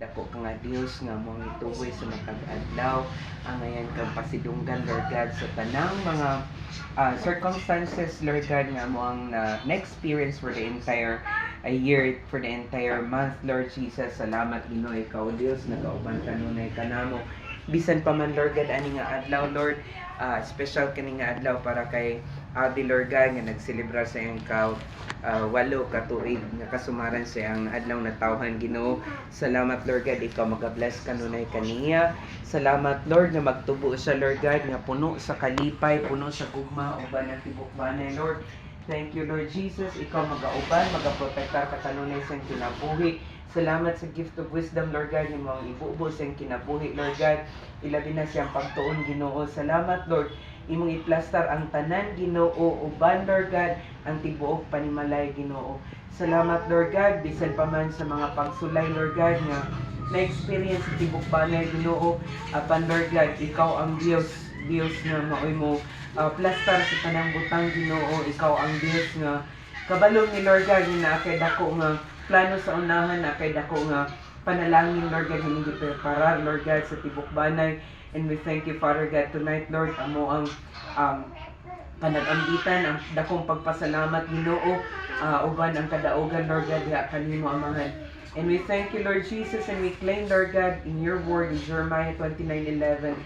Dako ka nga Dios nga mo ituboy sa matag adlaw ang ngayon kang pasidunggan Lord God sa tanang mga circumstances Lord God nga mo ang na-experience for the entire year, for the entire month Lord Jesus. Salamat Ginoo, ikaw Dios nagauban kanunay kanamo bisan pa man Lord God ani nga adlaw Lord, special kani nga adlaw para kay Adi Lord God nga nagselebrar sa iyang walo ka tuig nga kasumaran sa iyang adlaw na tawhan Ginoo. Salamat Lord God, ikaw magabless kanunay kaniya. Salamat Lord nga magtubo siya Lord God nga puno sa kalipay, puno sa gugma uban ng tibok banay Lord. Thank you Lord Jesus, ikaw magauban, magaprotektar ka kanunay sa iyang kinabuhi. Salamat sa gift of wisdom, Lord God, yung mga ibubo sa iyong kinabuhi, Lord God. Ilabi na siyang pagtuon, Ginoo. Salamat, Lord. Imong iplastar ang tanan, Ginoo. Uban, Lord God, ang tibuok panimalay, Ginoo. Salamat, Lord God. Bisan pa man sa mga pagsulay, Lord God, nga na-experience sa tibok banay, Ginoo. Apan, Lord God, ikaw ang Diyos. Diyos nga maoy mo plastar sa tanang butang, Ginoo. Ikaw ang Diyos nga kabalo ni Lord God, na kay dako nga plano sa unahan na kay dako nga panalangin Lord God hining giprepara Lord God sa tibok banay. And we thank you Father God tonight Lord amo ang panag-ambitan ang dakong pagpasalamat Ginoo, uban ang kadaugan Lord God diha kanimo amahan. And we thank you Lord Jesus, and we claim Lord God in your word in Jeremiah 29:11,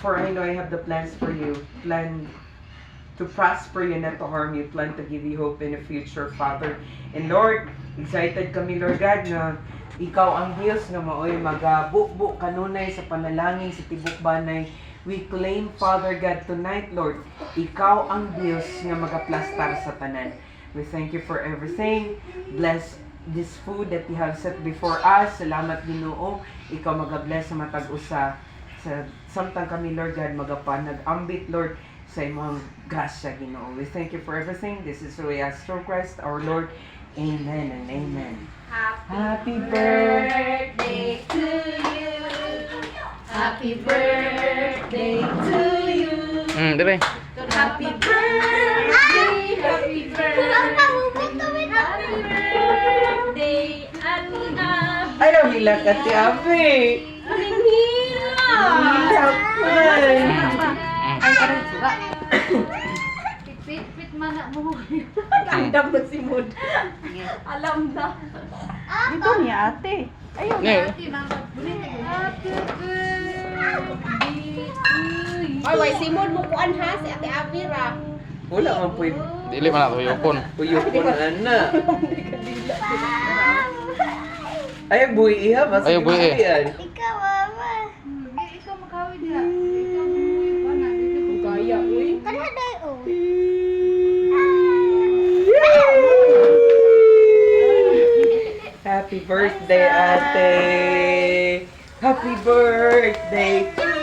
for I know I have the plans for you, plan to prosper you, not to harm you, plan to give you hope in the future, Father. And Lord, excited kami, Lord God, na ikaw ang Diyos nga maoy magabukbuk kanunay sa panalangin sa tibok banay. We claim, Father God, tonight, Lord, ikaw ang Diyos nga magaplastar sa tanan. We thank you for everything. Bless this food that you have set before us. Salamat, Ginoo. Ikaw magabless sa matag usa. Sa samtang kami, Lord God, magapanag-ambit, Lord, sa imong grasya, Ginoo. We thank you for everything. This is who we ask through Christ our Lord. Amen and amen. Happy birthday to you. Happy birthday to you. Dire. Happy birthday. Happy birthday. Happy birthday, Anina. Ayaw nila ka ti Abe. Aling hila. Ay, parang suga. Pit mana mo. Andam mo si Mood. Alam na. Dito niya ate. Ayun, ate, happy birthday to you. Ay, si Mood mo kuan ha, si Ate Avira. Wala man pwede. Dili man ato yukon. Uyok mo na na. Ayaw buhi iha. Mas Ayaw buhi. Ikaw, mama. Ikaw makawid na. Ikaw makawid na. Kaya, uy. Kanaday, oh. Happy birthday, ate! Happy birthday to